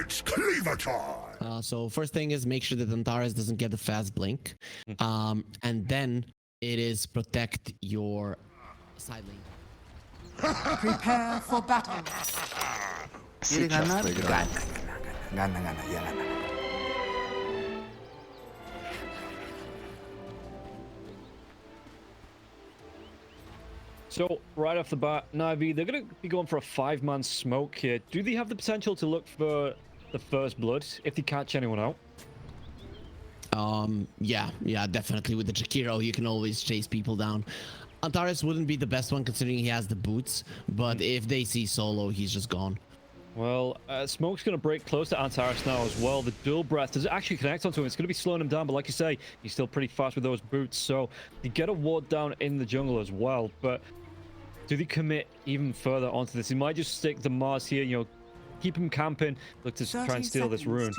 It's cleaver time. So first thing is make sure that Antares doesn't get the fast blink. And then it is protect your side lane. Prepare for battle. Сейчас проиграем. Гана, я гана. So, right off the bat, Navi, they're going to be going for a 5-man smoke here. Do they have the potential to look for the first blood if they catch anyone out? Yeah, definitely. With the Jakiro, you can always chase people down. Antares wouldn't be the best one considering he has the boots, but if they see Solo, he's just gone. Well, Smoke's going to break close to Antares now as well. The dual breath does it actually connect onto him. It's going to be slowing him down, but like you say, he's still pretty fast with those boots, so they get a ward down in the jungle as well. But do they commit even further onto this? He might just stick the Mars here, you know, keep him camping, look to try and steal this rune.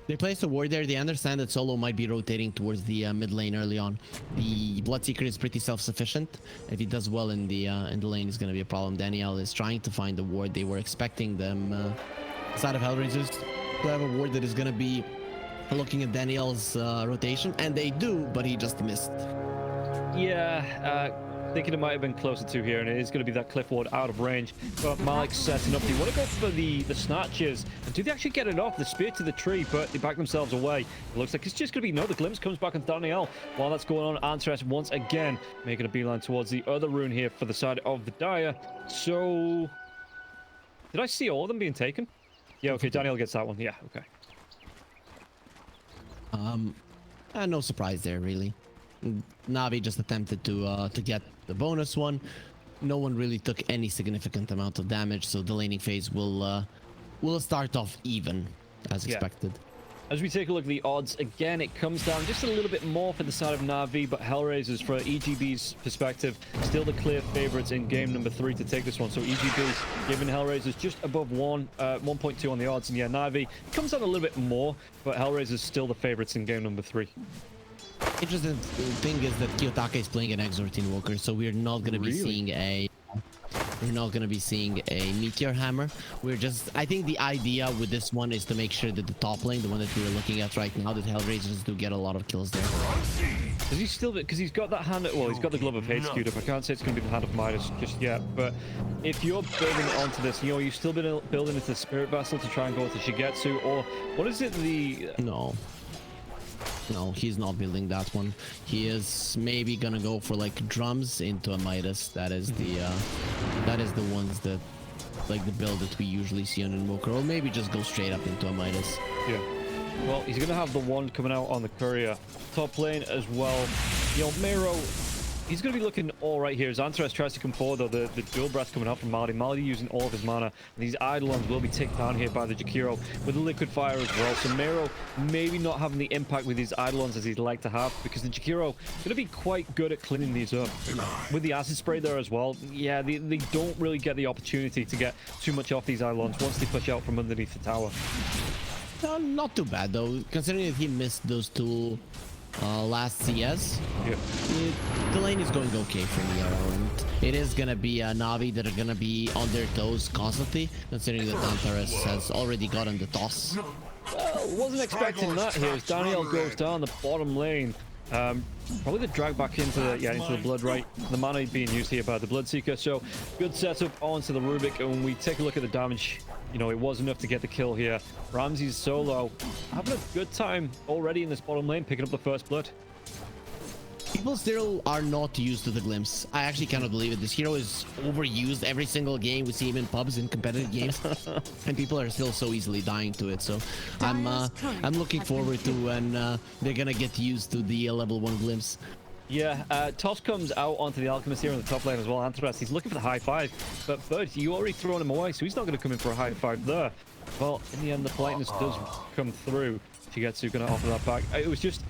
They place a ward there. They understand that Solo might be rotating towards the mid lane early on. The Bloodseeker is pretty self-sufficient. If he does well in the lane, it's going to be a problem. Danial is trying to find the ward. They were expecting them side of Hellraisers to have a ward that is going to be looking at Daniel's rotation, and they do, but he just missed. Yeah, thinking it might have been closer to here, and it is going to be that cliff ward out of range. But Malik's setting up. They want to go for the snatches. And do they actually get it off? The spear to the tree, but they back themselves away. It looks like it's just going to be no. The glimpse comes back on Daniel. While that's going on, Antares once again making a beeline towards the other rune here for the side of the Dire. So, did I see all of them being taken? Yeah, okay, Daniel gets that one. Yeah, okay. No surprise there, really. Navi just attempted to get the bonus one. No one really took any significant amount of damage, so the laning phase will start off even as expected. As we take a look at the odds, again, it comes down just a little bit more for the side of Navi, but Hellraisers, for EGB's perspective, still the clear favorites in game number 3 to take this one. So EGB's giving Hellraisers just above 1.2 on the odds, and yeah, Navi comes down a little bit more, but Hellraisers still the favorites in game number 3. Interesting thing is that Kiyotaka is playing an Exort Invoker, so we're not going to be seeing a Meteor Hammer. I think the idea with this one is to make sure that the top lane, the one that we're looking at right now, that Hellraisers do get a lot of kills there. Does he still, because he's got that hand, well, he's got the Glove of Hate skewed up. I can't say it's going to be the Hand of Midas just yet, but if you're building onto this, you know, you've still been building into the Spirit Vessel to try and go to Shigetsu, or what is it, No, he's not building that one. He is maybe gonna go for like drums into a Midas. That is the ones that, like, the build that we usually see on Invoker, or maybe just go straight up into a Midas. Yeah. Well, he's gonna have the one coming out on the courier. Top lane as well. You know, Miero, he's going to be looking all right here. As Antares tries to come forward, though, the dual breath coming out from Malady. Malady using all of his mana. And these Eidolons will be taken down here by the Jakiro with the Liquid Fire as well. So Miero maybe not having the impact with these Eidolons as he'd like to have, because the Jakiro going to be quite good at cleaning these up. With the Acid Spray there as well, yeah, they don't really get the opportunity to get too much off these Eidolons once they push out from underneath the tower. Not too bad, though, considering that he missed those two last CS. Yeah. The lane is going okay for Miero, and it is gonna be Navi that are gonna be on their toes constantly, considering that Antares has already gotten the toss. Well, wasn't expecting that here as Daniel goes down the bottom lane. Probably the drag back into the blood, right? The mana being used here by the Bloodseeker. So good setup onto the Rubik, and when we take a look at the damage, you know, it was enough to get the kill here. Ramzes solo having a good time already in this bottom lane, picking up the first blood. People still are not used to the glimpse. I actually cannot believe it. This hero is overused every single game. We see him in pubs, in competitive games, and people are still so easily dying to it. So I'm looking forward to when they're gonna get used to the level 1 glimpse. Yeah, Toss comes out onto the Alchemist here in the top lane as well. Antares, he's looking for the high 5, but Bird, you already thrown him away, so he's not going to come in for a high 5 there. Well, in the end, the politeness does come through. Shigetsu going to offer that back. It was just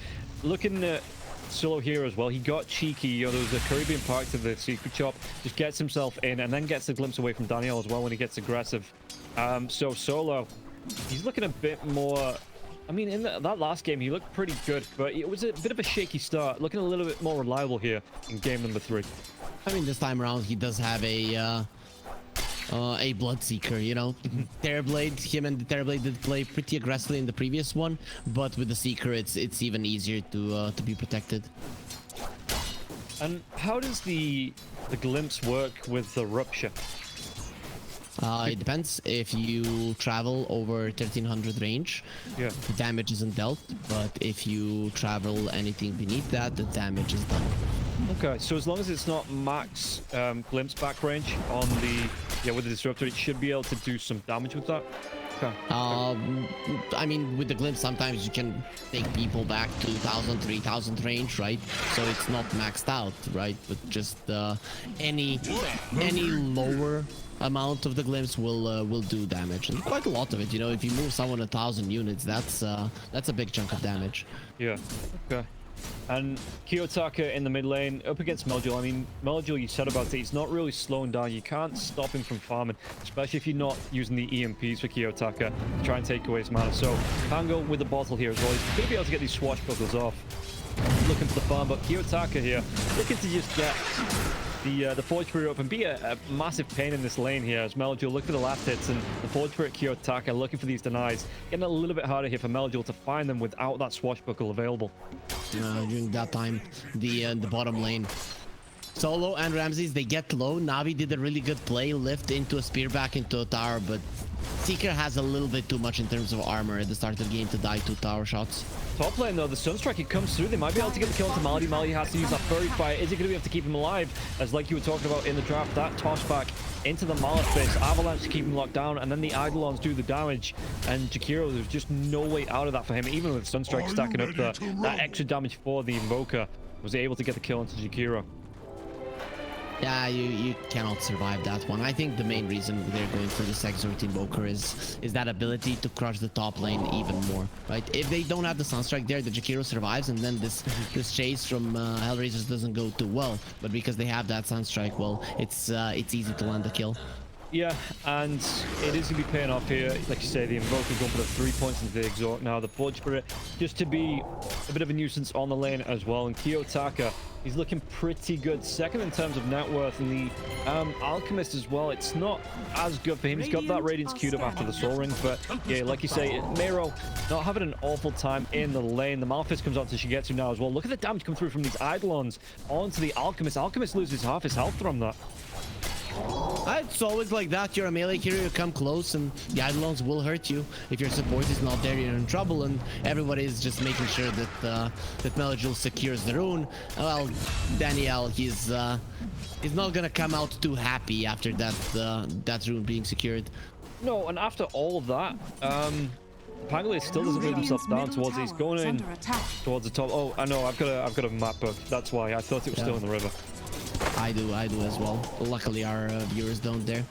looking at Solo here as well. He got cheeky. You know, there was a Caribbean park to the secret shop. Just gets himself in and then gets the glimpse away from Daniel as well when he gets aggressive. So Solo, he's looking a bit more... I mean, in that last game, he looked pretty good, but it was a bit of a shaky start. Looking a little bit more reliable here in game number 3. I mean, this time around, he does have a a Bloodseeker, you know. Terrorblade, him and the Terrorblade did play pretty aggressively in the previous one, but with the Seeker, it's even easier to be protected. And how does the glimpse work with the rupture? It depends. If you travel over 1300 range, Yeah. the damage isn't dealt, but if you travel anything beneath that, the damage is done. Okay, so as long as it's not max glimpse back range on the with the disruptor, it should be able to do some damage with that. Okay. I mean, with the glimpse, sometimes you can take people back to 1000, 3000 range, right? So it's not maxed out, right? But just any lower amount of the glimpse will do damage, and quite a lot of it. You know, if you move someone 1000 units, that's a big chunk of damage. Yeah. Okay. And Kiyotaka in the mid lane up against mellojul. I mean, mellojul, you said about it, he's not really slowing down. You can't stop him from farming, especially if you're not using the EMPs for Kiyotaka to try and take away his mana. So Pango with the bottle here as well. He's going to be able to get these swashbuckles off. Looking for the farm, but Kiyotaka here looking to just get the Forge Spirit up and be a massive pain in this lane here as mellojul look for the last hits, and the Forge Spirit Kiyotaka looking for these denies. Getting a little bit harder here for mellojul to find them without that swashbuckle available. During that time, the bottom lane, Solo and Ramzes, they get low. Navi did a really good play, lift into a spear back into a tower, but Seeker has a little bit too much in terms of armor at the start of the game to die 2 tower shots. Top lane though, the Sunstrike, it comes through. They might be able to get the kill onto Malady. Malady has to use that Furry Fire. Is he going to be able to keep him alive? As like you were talking about in the draft, that toss back into the Malefice, Avalanche to keep him locked down, and then the Eidolons do the damage. And Jakiro, there's just no way out of that for him, even with Sunstrike stacking up that extra damage for the Invoker. Was able to get the kill onto Jakiro. Yeah, you cannot survive that one. I think the main reason they're going for this Exort Invoker is that ability to crush the top lane even more, right? If they don't have the Sunstrike there, the Jakiro survives, and then this chase from Hellraisers doesn't go too well. But because they have that Sunstrike, well, it's easy to land the kill. Yeah, and it is going to be paying off here. Like you say, the Invoker going for the 3 points into the Exort now. The Forge Spirit just to be a bit of a nuisance on the lane as well. And Kiyotaka, he's looking pretty good. Second in terms of net worth. And the Alchemist as well, it's not as good for him. He's got that Radiance queued up after the Soul Ring. But yeah, like you say, Miero not having an awful time in the lane. The Malefice comes on to Shigetsu now as well. Look at the damage come through from these Eidolons onto the Alchemist. Alchemist loses half his health from that. It's always like that. You're a melee hero, you come close and the Eidolons will hurt you. If your support is not there, you're in trouble, and everybody is just making sure that that mellojul secures the rune. Well, Danial, he's not gonna come out too happy after that rune being secured. No, and after all of that, Pangolin still doesn't move himself down towards it. He's going in towards the top. Oh, I know, I've got a map book. That's why I thought it was still in the river. I do as well. Luckily our viewers don't there.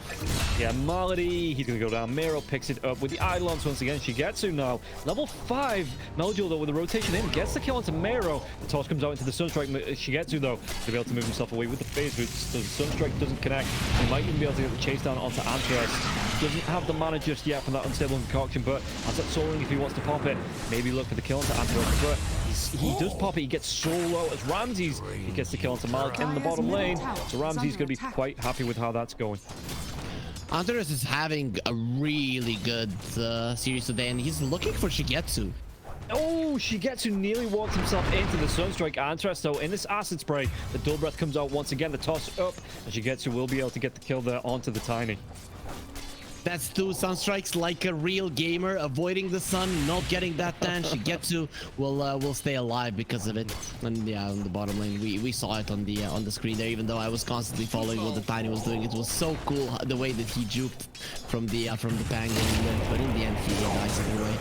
Yeah, Malady, he's gonna go down. Miero picks it up with the Eidolons once again. Shigetsu now, level 5. mellojul though with the rotation in, gets the kill onto Miero. The toss comes out into the Sunstrike. Shigetsu though, to be able to move himself away with the phase root. So the Sunstrike doesn't connect. He might even be able to get the chase down onto Antares. Doesn't have the mana just yet from that unstable concoction, but as that Soul Ring, if he wants to pop it, maybe look for the kill onto Antares. But he does pop it, he gets so low as Ramzes. He gets the kill onto Malik in the bottom lane. So Ramzes going to be quite happy with how that's going. Antares is having a really good series today, and he's looking for Shigetsu. Oh, Shigetsu nearly walked himself into the Sunstrike. Antares, though, in this Acid Spray, the Dull Breath comes out once again. The toss up, and Shigetsu will be able to get the kill there onto the Tiny. That's 2 Sunstrikes like a real gamer, avoiding the sun, not getting that tan. Shigetsu will stay alive because of it. And yeah, on the bottom lane, we saw it on the screen there. Even though I was constantly following what the Tiny was doing, it was so cool the way that he juked from the Pang, but in the end he dies anyway.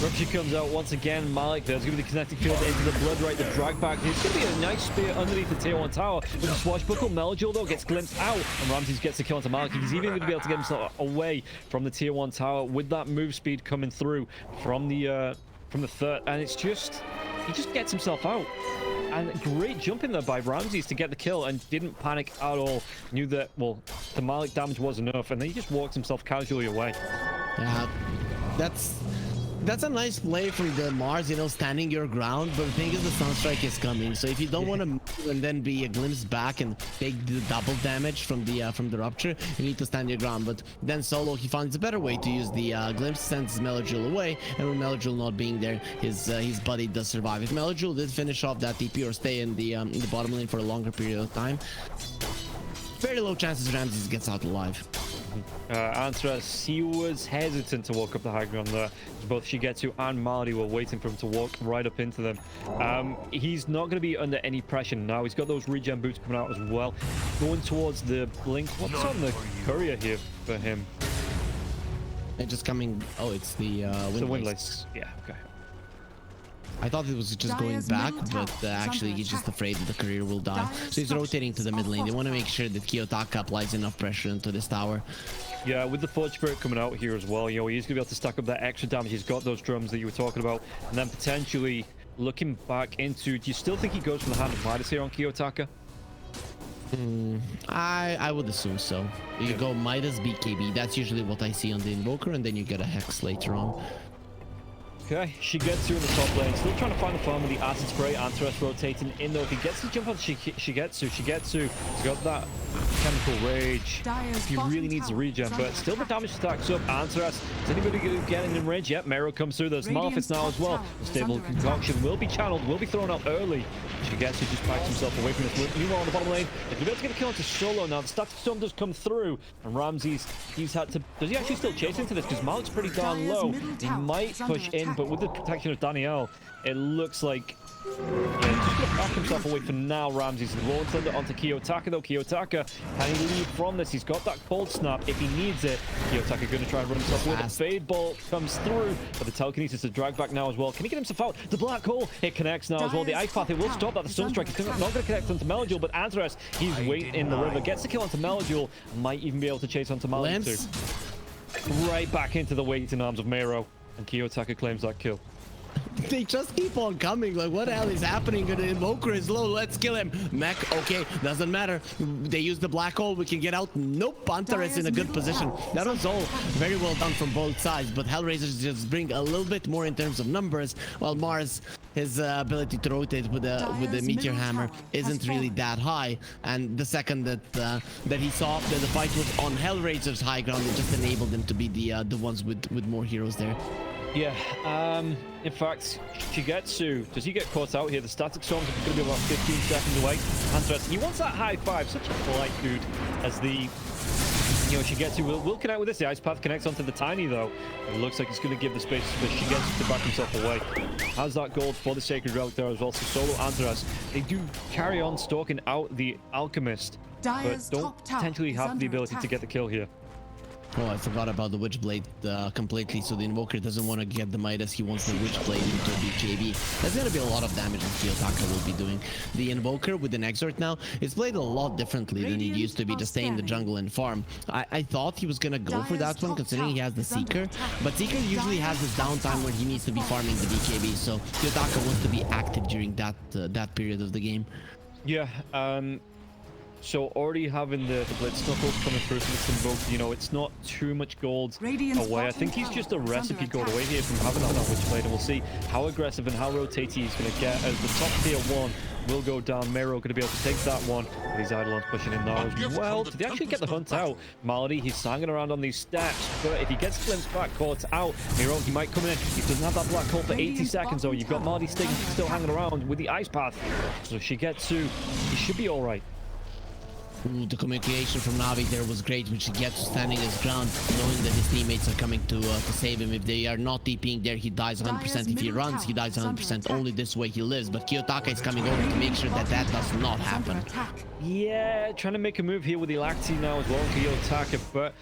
Rupture comes out once again. Malik, there's going to be the connecting field into the Blood Right, the drag back. It's going to be a nice spear underneath the tier 1 tower. With the swashbuckle, mellojul though gets glimpsed out, and Ramzes gets the kill onto Malik. He's even going to be able to get himself away from the tier 1 tower with that move speed coming through from the third, and it's just he just gets himself out. And great jump in there by Ramzes to get the kill, and didn't panic at all. Knew that, well, the Malik damage was enough, and then he just walked himself casually away. Yeah, that's That's a nice play from the Mars, you know, standing your ground, but the thing is the Sunstrike is coming, so if you don't want to move and then be a glimpse back and take the double damage from the rupture, you need to stand your ground. But then Solo, he finds a better way to use the glimpse, sends mellojul away, and with mellojul not being there, his buddy does survive. If mellojul did finish off that TP or stay in the bottom lane for a longer period of time, very low chances Ramzes gets out alive. Antares, he was hesitant to walk up the high ground there. Both Shigetsu and Malady were waiting for him to walk right up into them. He's not going to be under any pressure now. He's got those regen boots coming out as well. Going towards the blink. What's on the courier here for him? And just coming. Oh, it's the windlace. Yeah, okay. I thought it was just going back, but actually he's just afraid that the courier will die. So he's rotating to the mid lane. They want to make sure that Kiyotaka applies enough pressure into this tower. Yeah, with the Forge Spirit coming out here as well, you know, he's going to be able to stack up that extra damage. He's got those drums that you were talking about. And then potentially looking back into... Do you still think he goes for the Hand of Midas here on Kiyotaka? I would assume so. You go Midas, BKB. That's usually what I see on the Invoker, and then you get a Hex later on. Okay, Shigetsu in the top lane, still trying to find the farm with the acid spray. Antares rotating in though. If he gets to jump on Shigetsu's got that chemical rage. He really needs the regen, but still the damage stacks up. Antares, is anybody going to get in range? Yep, Miero comes through. There's Malphits now as well. The stable concoction will be channeled, will be thrown out early. Shigetsu just backs himself away from this. Meanwhile on the bottom lane, they're going to be able to get a kill onto Solo now. The static storm does come through, and Ramzes, he's had to... Does he actually still chase into this? Because Malik's pretty darn low. He might push in, but with the protection of Danial, it looks like he's just going to back himself away for now. Ramzes will send it onto Kiyotaka though. Kiyotaka, can he leave from this? He's got that cold snap if he needs it. Kiyotaka going to try and run himself away. The fade ball comes through, but the telekinesis is dragged back now as well. Can he get himself out? The black hole, it connects now as well. The ice path, it will stop that. The sunstrike is not going to connect onto mellojul, but Antares, he's waiting in the river, gets the kill onto mellojul, might even be able to chase onto Malik too. Right back into the waiting arms of Miero, and Kiyotaka claims that kill. They just keep on coming. Like, what the hell is happening? The Invoker is low. Let's kill him. Mech, okay, doesn't matter. They use the black hole. We can get out. Nope, Antares in a good position. That was all very well done from both sides, but Hellraisers just bring a little bit more in terms of numbers, while Mars, his ability to rotate with the meteor hammer isn't really that high. And the second that he saw that the fight was on Hellraiser's high ground, it just enabled them to be the ones with more heroes there. Yeah, in fact, Shigetsu, does he get caught out here? The static storm's going to be about 15 seconds away. Antares, he wants that high five, such a polite dude, as the, you know, Shigetsu will connect with this. The ice path connects onto the tiny though. It looks like he's going to give the space for Shigetsu to back himself away. Has that gold for the Sacred Relic there as well. So Solo, Antares, they do carry on stalking out the Alchemist, but don't potentially have the ability to get the kill here. Oh, I forgot about the Witchblade completely. So the Invoker doesn't want to get the Midas. He wants the Witchblade into BKB. That's going to be a lot of damage that Kiyotaka will be doing. The Invoker with an Exort now is played a lot differently than it used to be, to stay in the jungle and farm. I thought he was going to go for that one, considering he has the Seeker. But Seeker usually has this downtime where he needs to be farming the BKB. So Kiyotaka wants to be active during that period of the game. Yeah, so already having the Blitz Knuckles coming through from this Invoker, you know, it's not too much gold away. I think he's just a recipe gold away here from having that Witchblade, and we'll see how aggressive and how rotatey he's going to get as the top tier one will go down. Miero going to be able to take that one. These Eidolons pushing in now as well. Did they actually get the hunt out? Malady, he's hanging around on these steps, but if he gets glimpsed back, caught out, Miero, he might come in. He doesn't have that black hole for 80 seconds though. You've got Malady still hanging around with the ice path. So Shigetsu, he should be all right. Ooh, the communication from Navi there was great, which he gets standing his ground, knowing that his teammates are coming to save him. If they are not TPing there, he dies 100%. If he runs, he dies 100%. Only this way he lives. But Kiyotaka is coming over to make sure that that does not happen. Yeah, trying to make a move here with the Lacti now as well, Kiyotaka, but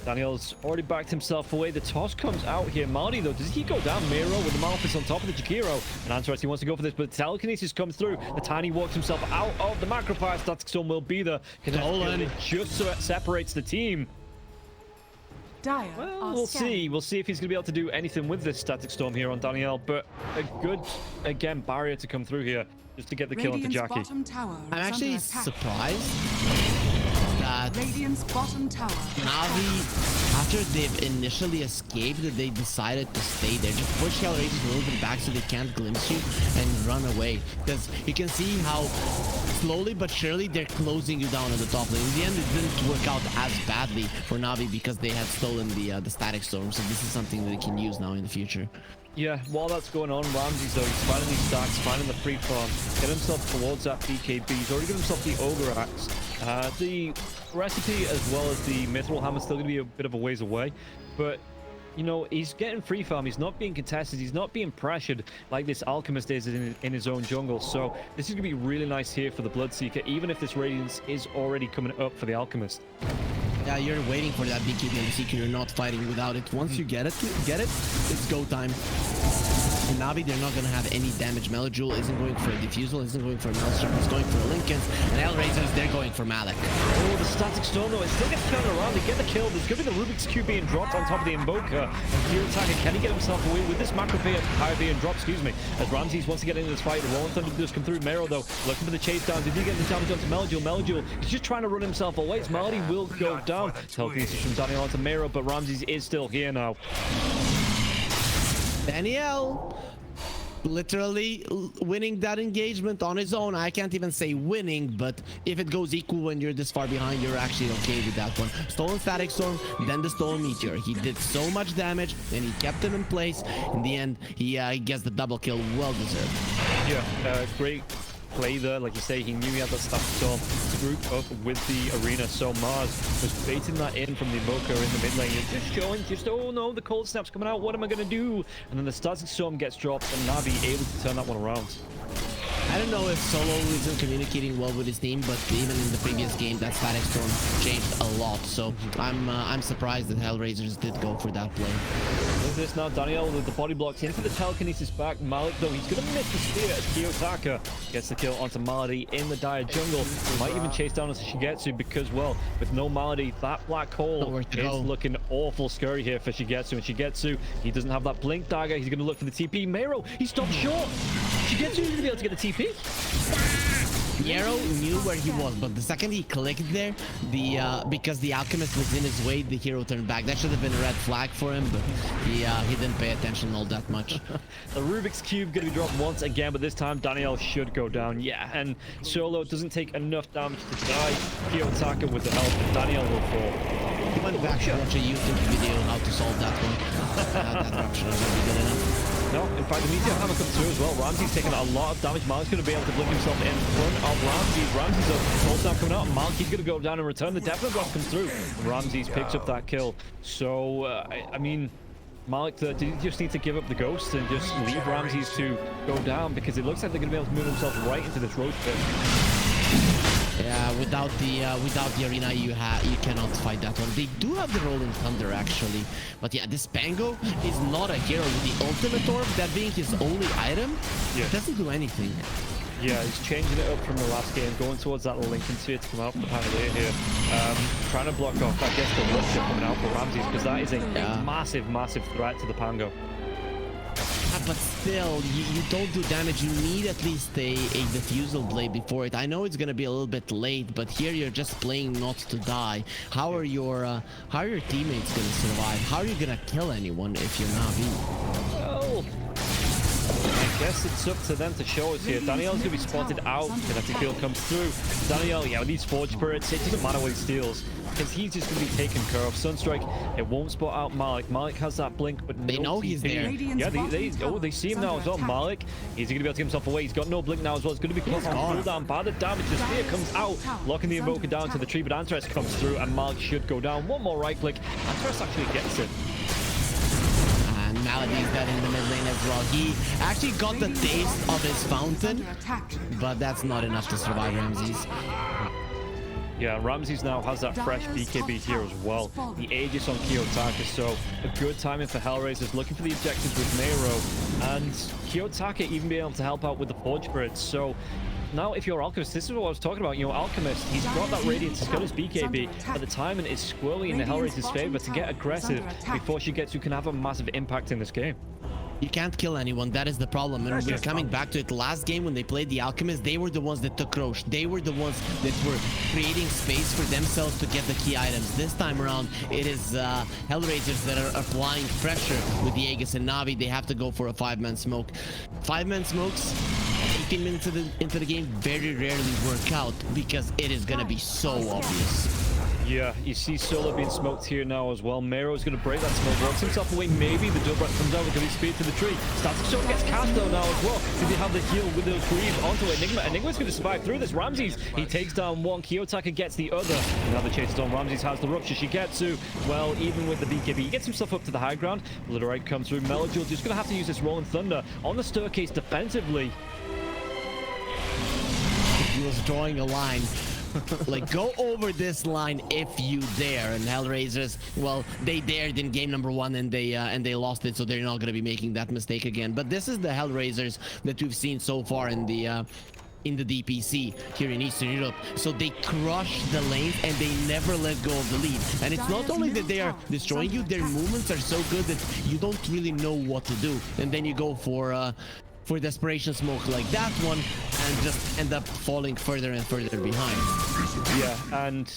Daniel's already backed himself away. The toss comes out here. Malady, though, does he go down? Miero with the Malphits on top of the Jakiro. And Antares, he wants to go for this, but telekinesis comes through. The Tiny walks himself out of the Macropire. Static Storm will be there. It just so it separates the team. Well, we'll see. We'll see if he's going to be able to do anything with this Static Storm here on Daniel, but a good, again, barrier to come through here just to get the kill onto Jackie. I'm actually surprised that Radiant's bottom tower. Navi, after they've initially escaped, they decided to stay there. Just push Hellraisers a little bit back so they can't glimpse you and run away. Because you can see how slowly but surely they're closing you down in the top lane. In the end, it didn't work out as badly for Navi because they had stolen the static storm. So this is something that they can use now in the future. Yeah, while that's going on, Ramzes though, he's finding these stacks, finding the free farm, get himself towards that BKB. He's already given himself the Ogre Axe. The recipe as well as the Mithril Hammer is still going to be a bit of a ways away, but you know, he's getting free farm, he's not being contested, he's not being pressured like this Alchemist is in his own jungle. So this is going to be really nice here for the Bloodseeker, even if this Radiance is already coming up for the Alchemist. Yeah, you're waiting for that BKB and the Seeker. You're not fighting without it. Once you get it, it's go time. In Navi, they're not going to have any damage. Mellojul isn't going for a Diffusal, isn't going for a Maelstrom, he's going for a Linken's. And Hellraisers, they're going for Malik. Oh, the static storm though, it still gets turned around. They get the kill. There's going to be the Rubik's Cube being dropped on top of the Invoker. And kiyotaka, can he get himself away with this macro being dropped, excuse me, as Ramzes wants to get into this fight. The Rolling Thunder does come through. Miero though, looking for the chase downs. If he gets the damage onto Mellojul, Mellojul, he's just trying to run himself away. Malady will go down. Telekinesis from Danial onto Miero, but Ramzes is still here now. Daniel literally winning that engagement on his own. I can't even say winning, but if it goes equal when you're this far behind, you're actually okay with that one. Stolen Static Storm, then the Stolen Meteor. He did so much damage and he kept him in place. In the end, he gets the double kill, well deserved. Yeah, great play there. Like you say, he knew he had that Static Storm to group up with the arena, so Mars was baiting that in from the Invoker in the mid lane and just showing, oh no, the cold snap's coming out, what am I gonna do? And then the Static Storm gets dropped and Navi able to turn that one around. I don't know if Solo isn't communicating well with his team, but even in the previous game, that Static Storm changed a lot. So I'm surprised that Hellraisers did go for that play. Look at this now, Daniel with the body blocks into the telekinesis back. Malik though, he's gonna miss the spear as kiyotaka gets the kill onto Malady in the dire jungle. Might even chase down onto Shigetsu because, well, with no Malady, that black hole is looking awful scary here for Shigetsu. And Shigetsu, he doesn't have that blink dagger. He's gonna look for the TP. Miero, he stopped short. Shigetsu is gonna be able to get the TP. Miero knew where he was, but the second he clicked there, because the Alchemist was in his way, the hero turned back. That should have been a red flag for him, but he didn't pay attention all that much. The Rubik's Cube gonna be dropped once again, but this time Daniel should go down. Yeah, and Solo doesn't take enough damage to die. Kiyotaka with the help, and Daniel will fall. He went back to watch a YouTube video how to solve that one. That option was not good enough. No, in fact, the Meteor Hammer comes through as well. Ramzes taking a lot of damage. Malik's going to be able to blink himself in front of Ramzes. Ramzes up, cold snap coming out. Malik, he's going to go down and return. The Definite Block comes through. Ramzes picks up that kill. So, I mean, Malik, did he just need to give up the ghost and just leave Ramzes to go down? Because it looks like they're going to be able to move themselves right into this roast pit. Yeah, without the arena, you cannot fight that one. They do have the Rolling Thunder actually, but yeah, this Pango is not a hero with the ultimate orb, that being his only item. Yeah. It doesn't do anything. Yeah, he's changing it up from the last game, going towards that Lincoln Sphere to come out from the Pangolier here. Trying to block off, I guess, the Rupture coming out for Ramzes, because that is a massive, massive threat to the Pango. But still, you don't do damage. You need at least a Diffusal Blade before it. I know it's gonna be a little bit late, but here you're just playing not to die. How are your teammates gonna survive? How are you gonna kill anyone if you're Navi? Well, I guess it's up to them to show us here. Daniel's gonna be spotted out. If the kill comes through, Daniel, yeah, with these Forge Spirits, it doesn't matter what he steals, because he's just going to be taken care of. Sunstrike, it won't spot out Malik. Malik has that blink, but they know he's there. Yeah, they see him now as well. Malik, he's going to be able to get himself away. He's got no blink now as well. It's going to be pulled down by the damage. The spear comes out, locking the Invoker down to the tree, but Antares comes through, and Malik should go down. One more right click. Antares actually gets it. And Malady's dead in the mid lane as well. He actually got the taste of his fountain, but that's not enough to survive Ramzes. Yeah, Ramzes now has that fresh BKB here as well. The Aegis on Kiyotaka, so a good timing for Hellraisers, looking for the objectives with Miero, and Kiyotaka even being able to help out with the Forge Spirits. So now if you're Alchemist, this is what I was talking about. You know, Alchemist, he's got that Radiance, he's got his BKB, but the timing is squarely in the Hellraisers' favor to get aggressive before Shigetsu can have a massive impact in this game. You can't kill anyone. That is the problem. And we're coming back to it. Last game when they played the Alchemist, they were the ones that took Roche. They were the ones that were creating space for themselves to get the key items. This time around, it is Hellraisers that are applying pressure with the Aegis and Na'Vi. They have to go for a 5-man smoke. 5-man smokes, 15 minutes into the game, very rarely work out because it is going to be so obvious. Yeah, you see Solo being smoked here now as well. Miero is going to break that smoke, walks himself away. Maybe the Dobrak comes out with a speed to the tree. Static Shock gets cast though now as well. Did they have the heal with those greaves onto Enigma? Enigma's going to survive through this. Ramzes, he takes down one. Kiyotaka gets the other. Another chase on. Ramzes has the rupture. Shigetsu, well, even with the BKB, he gets himself up to the high ground. Literate comes through. Mellojul just going to have to use this Rolling Thunder on the staircase defensively. He was drawing a line. Like, go over this line if you dare. And Hellraisers, well, they dared in game number 1 and they lost it, so they're not going to be making that mistake again. But this is the Hellraisers that we've seen so far in the DPC here in Eastern Europe. So they crush the lanes and they never let go of the lead. And it's not only that they are destroying you, their movements are so good that you don't really know what to do. And then you go for desperation smoke like that one and just end up falling further and further behind. Yeah, and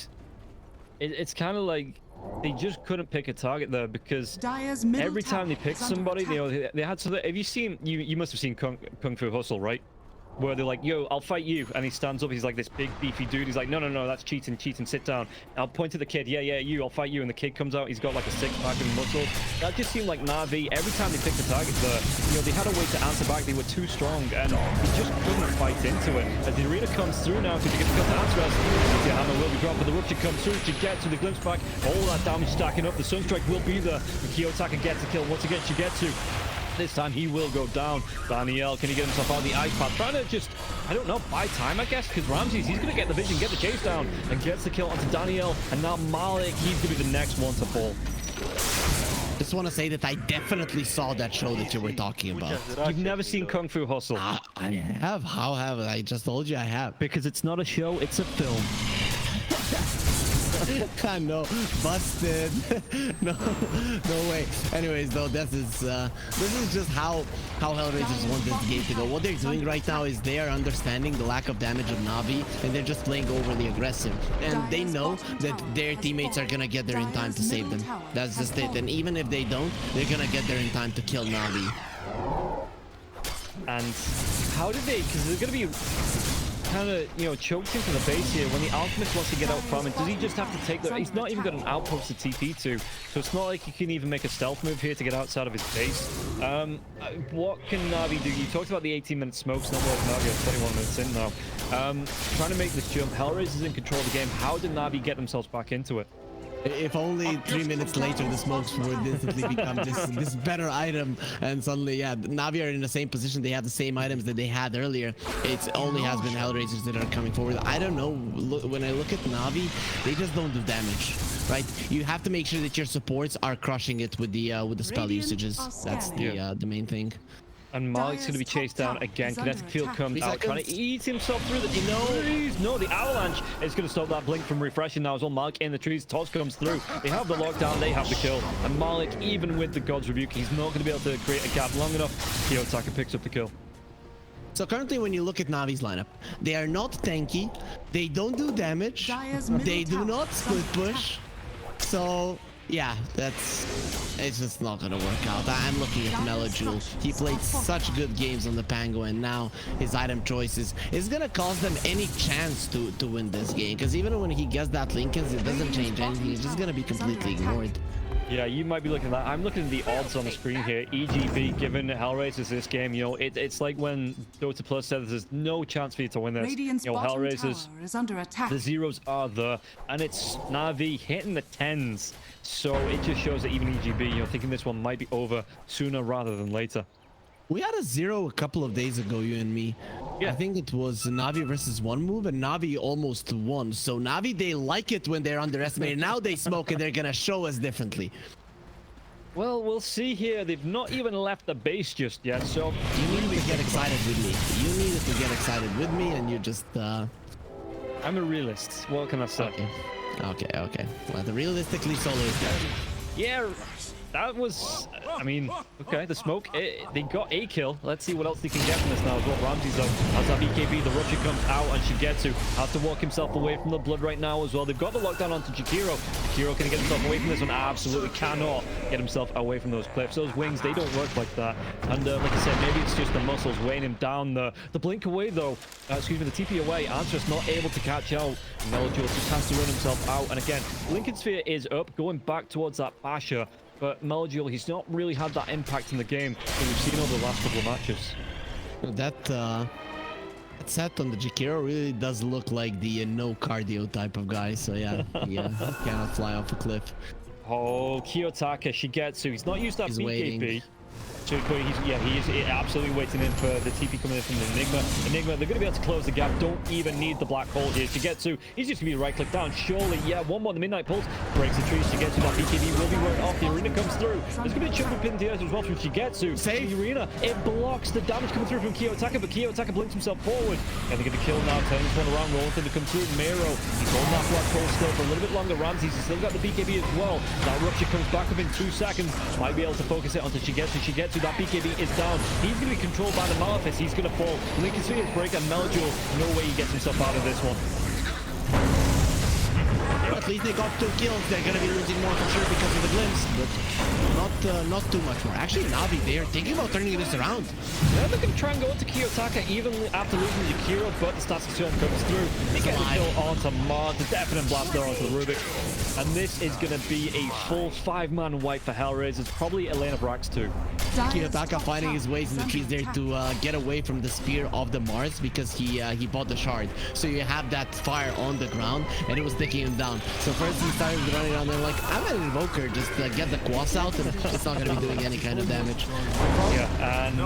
it's kind of like they just couldn't pick a target there because every time they picked somebody, you know, they had so that. Have you seen? You must have seen Kung Fu Hustle, right? Where they're like, yo, I'll fight you, and he stands up, he's like this big beefy dude, he's like, no, that's cheating, sit down. I'll point to the kid, yeah, you, I'll fight you, and the kid comes out, he's got like a 6-pack and muscles. That just seemed like Na'Vi, every time they picked a target there, you know, they had a way to answer back, they were too strong, and they just couldn't fight into it. As the arena comes through now, because you get to go to Antares, the hammer will be dropped, but the rupture comes through to get to the glimpse back, all that damage stacking up, the Sunstrike will be there, the Kiyotaka gets the kill, once again, Shigetsu. This time he will go down. Danial, can he get himself out of the ice path? Trying to just, I don't know, buy time, I guess, because Ramzes, he's going to get the vision, get the chase down, and gets the kill onto Danial. And now Malik, he's going to be the next one to fall. Just want to say that I definitely saw that show that you were talking about. You've never seen Kung Fu Hustle? I have. How have I? I just told you I have. Because it's not a show, it's a film. I know, busted. no way. Anyways, though, this is just how Hellraisers want this game to go. What they're doing right now is they are understanding the lack of damage of Na'Vi, and they're just playing overly aggressive. And they know that their teammates are gonna get there in time to save them. That's just it. And even if they don't, they're gonna get there in time to kill Na'Vi. And how did they? Because they're gonna be kind of, you know, choked into the base here. When the Alchemist wants to get out from it, does he just have to take the... He's not even got an outpost to TP to, so it's not like he can even make a stealth move here to get outside of his base. What can Na'Vi do? You talked about the 18-minute smokes, not more than Na'Vi, 21 minutes in now. Trying to make this jump. Hellraisers in control of the game. How did Na'Vi get themselves back into it? If only 3 minutes later the smokes would instantly become this better item, and suddenly, yeah, Na'Vi are in the same position. They have the same items that they had earlier. It only has been Hellraisers that are coming forward. I don't know. When I look at Na'Vi, they just don't do damage, right? You have to make sure that your supports are crushing it with the spell usages. That's the main thing. And Malik's going to be chased down again. Kinetic Field comes out, trying to eat himself through the trees. No, the Avalanche is going to stop that blink from refreshing now as well. Malik in the trees. Toss comes through. They have the lockdown. They have the kill. And Malik, even with the God's Rebuke, he's not going to be able to create a gap long enough. Kiyotaka picks up the kill. So currently, when you look at Navi's lineup, they are not tanky. They don't do damage. They do not split push. So... yeah, it's just not gonna work out. I'm looking at mellojul. He played such good games on the Pango, and now his item choices is gonna cost them any chance to win this game. Because even when he gets that Lincoln's, it doesn't change anything. He's just gonna be completely ignored. Yeah, you might be looking at that. I'm looking at the odds on the screen here. EGB given Hellraisers this game, you know, it's like when Dota Plus said there's no chance for you to win this. You know, Hellraisers, the zeros are there, and it's Na'Vi hitting the 10s. So it just shows that even EGB, you know, thinking this one might be over sooner rather than later. We had a 0 a couple of days ago, you and me. Yeah. I think it was Na'Vi versus one move, and Na'Vi almost won. So Na'Vi, they like it when they're underestimated. Now they smoke, and they're gonna show us differently. Well, we'll see here. They've not even left the base just yet, so... you needed to get excited with me. You needed to get excited with me, and you just... I'm a realist. What can I say? Okay. Well, the realistically Solo is dead. Yeah, that was, I mean, okay, the smoke, they got a kill. Let's see what else they can get from this now as well. Ramzes though, as that BKB, the rupture comes out, and shigetsu has to walk himself away from the blood right now as well. They've got the lockdown onto Jakiro. Jakiro, can he get himself away from this one? Absolutely cannot get himself away from those cliffs. Those wings, they don't work like that. And like I said, maybe it's just the muscles weighing him down. The blink away though, excuse me, the TP away. Antares not able to catch out. mellojul just has to run himself out. And again, Lincoln Sphere is up, going back towards that basher. But mellojul, he's not really had that impact in the game that we've seen over the last couple of matches. That set on the Jakiro really does look like the no cardio type of guy. So yeah, yeah, cannot fly off a cliff. Oh, kiyotaka, shigetsu. He's not used that He's BKB. waiting. So he's absolutely waiting in for the TP coming in from the Enigma. They're going to be able to close the gap. Don't even need the black hole here. Shigetsu, he's just going to be right click down. Surely, yeah, one more. The Midnight Pulse breaks the tree. Shigetsu, that BKB will be worked off. The arena comes through. There's going to be a triple pin here as well from Shigetsu. Save. The arena, it blocks the damage coming through from kiyotaka, but kiyotaka blinks himself forward. And they're going to kill now. Turning this one around. Rolling to come through. Miero, he's holding that black hole still for a little bit longer. Ramzes, he's still got the BKB as well. That rupture comes back up in 2 seconds. Might be able to focus it onto Shigetsu. Shigetsu, that BKB is down. He's going to be controlled by the Malefice. He's going to fall. Lincoln Sphere is break, and mellojul, no way he gets himself out of this one. At least they got 2 kills. They're going to be losing more for sure because of the glimpse, but not too much more. Actually, Navi, they're thinking about turning this around. Yeah, they're going to try and go into kiyotaka even after losing Jakiro, but the status storm comes through. They get the kill onto Mars, the definite blast there onto the Rubik. And this is going to be a full 5-man wipe for Hellraisers, probably Elena Brax too. Kiyotaka finding his ways in the trees there to get away from the spear of the Mars because he bought the shard. So you have that fire on the ground and it was taking him down. So first he started running around there like, I'm an invoker, just get the quas out and it's not going to be doing any kind of damage. Yeah, and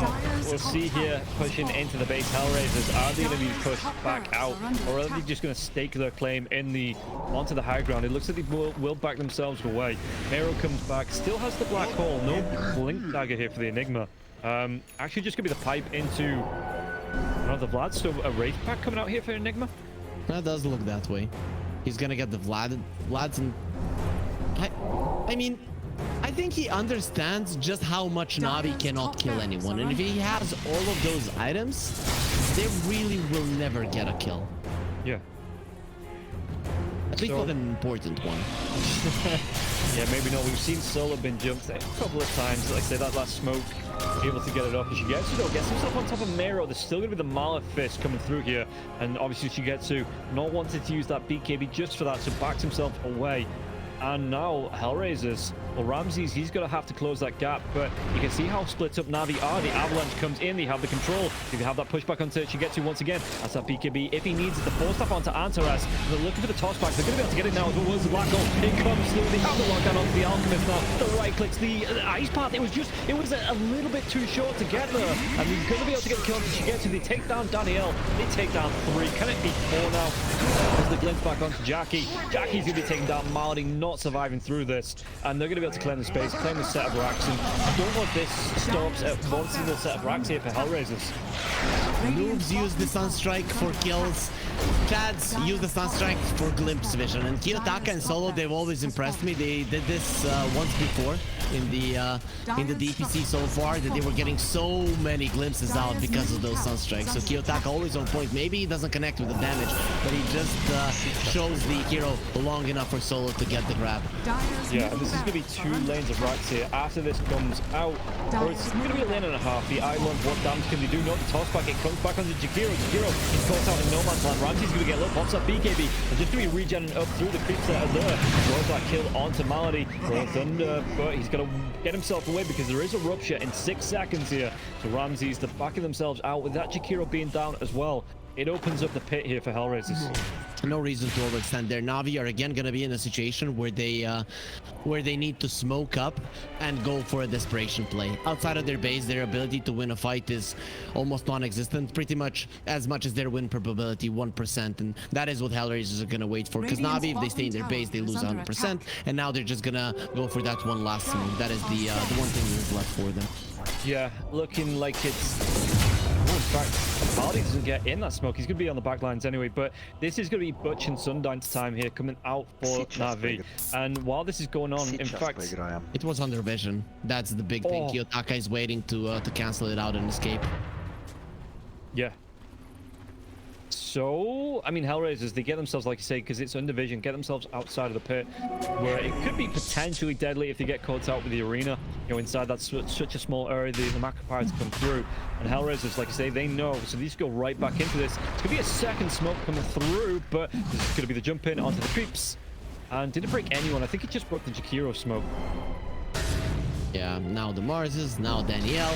we'll see here pushing into the base. Hellraisers, are they going to be pushed back out, or are they just going to stake their claim onto the high ground? It looks like they will back themselves away. Miero comes back, still has the black hole, no blink dagger here for the Enigma. Actually just going to be the pipe into the Vlad. So a Wraith pack coming out here for Enigma. That does look that way. He's gonna get the Vlad's and I mean, I think he understands just how much Navi cannot kill anyone, and if he has all of those items, they really will never get a kill. Yeah. At least not an important one. Yeah, maybe not. We've seen Solo been jumped a couple of times. Like I say, that last smoke, able to get it off. Shigetsu gets himself on top of Miero. There's still going to be the Malefice coming through here. And obviously Shigetsu not wanting to use that BKB just for that, so backs himself away. And now Hellraisers, well, Ramzes, he's going to have to close that gap, but you can see how split up Navi are. The Avalanche comes in, they have the control. They have that pushback onto Shigetsu once again. That's that BKB. If he needs it, the force staff onto Antares. They're looking for the toss back. They're going to be able to get it now as well as the black hole. It comes through. They have the lockdown onto the Alchemist now. The right clicks, the ice path. It was a little bit too short to get there. And he's going to be able to get the kill onto Shigetsu. They take down Danial. They take down 3. Can it be 4 now? There's the glimpse back onto Jackie. Jackie's going to be taking down Malady, not surviving through this, and they're going to be able to claim the space, claim the set of racks, and I don't know if this stops at one single set of racks here for Hellraisers. Noobs use the Sunstrike for kills. Chads use the Sunstrike for glimpse vision, and Kiyotaka and Solo, they've always impressed me. They did this once before in the DPC so far, that they were getting so many glimpses out because of those Sunstrikes. So Kiyotaka always on point. Maybe he doesn't connect with the damage, but he just shows the hero long enough for Solo to get the grab. Yeah, and this is going to be 2 lanes of racks here. After this comes out, or it's going to be a lane and a half. The Island, what damage can they do? Not the toss back. It comes back onto Jakiro. Jakiro, he's caught out in no man's land. Ramzes going to get low, pops up BKB. They're just going to be regenerating up through the creeps that are there. Throws that kill onto Malady. Rolling Thunder, but he's going to get himself away because there is a rupture in 6 seconds here. So Ramzes, they're backing themselves out with that Jakiro being down as well. It opens up the pit here for Hellraisers. No reason to overextend there. Navi are again going to be in a situation where they need to smoke up and go for a desperation play. Outside of their base, their ability to win a fight is almost non-existent, pretty much as their win probability, 1%, and that is what Hellraisers are going to wait for, because Navi, if they stay in their base, they lose 100%, and now they're just going to go for that one last move. That is the one thing that's left for them. Yeah, looking like it's fact, Malady doesn't get in that smoke. He's going to be on the back lines anyway, but this is going to be Butch and Sundine's time here coming out for Na'Vi. And while this is going on, in fact... It was under vision. That's the big thing. Kiyotaka is waiting to cancel it out and escape. Yeah. So, I mean, Hellraisers, they get themselves, like you say, because it's under vision, get themselves outside of the pit, where it could be potentially deadly if they get caught out with the arena. You know, inside that such a small area, the macro pirates come through. And Hellraisers, like I say, they know, so these go right back into this. It's going to be a second smoke coming through, but this is going to be the jump in onto the creeps. And did it break anyone? I think it just broke the Jakiro smoke. Yeah, now the Marses, now Daniel.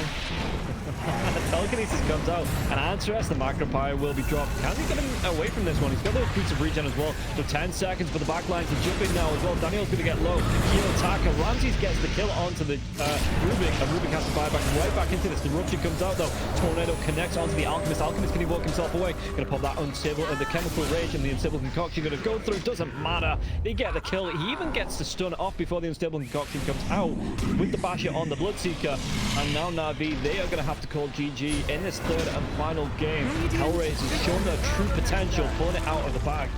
Telekinesis comes out, and Antares, the macro pyre, will be dropped. Can he get him away from this one? He's got those boots of regen as well. So 10 seconds for the backlines to jump in now as well. Daniel's going to get low. Kiyotaka, Ramzes gets the kill onto the Rubik, and Rubik has to buy back right back into this. The rupture comes out though. Tornado connects onto the Alchemist. Alchemist, can he walk himself away? Going to pop that unstable, the chemical rage and the unstable concoction going to go through. Doesn't matter. They get the kill. He even gets the stun off before the unstable concoction comes out with the basher on the Bloodseeker. And now Na'Vi, they are going to have to call GG in this third and final game. Hellraisers showing their true potential, pulling it out of the bag.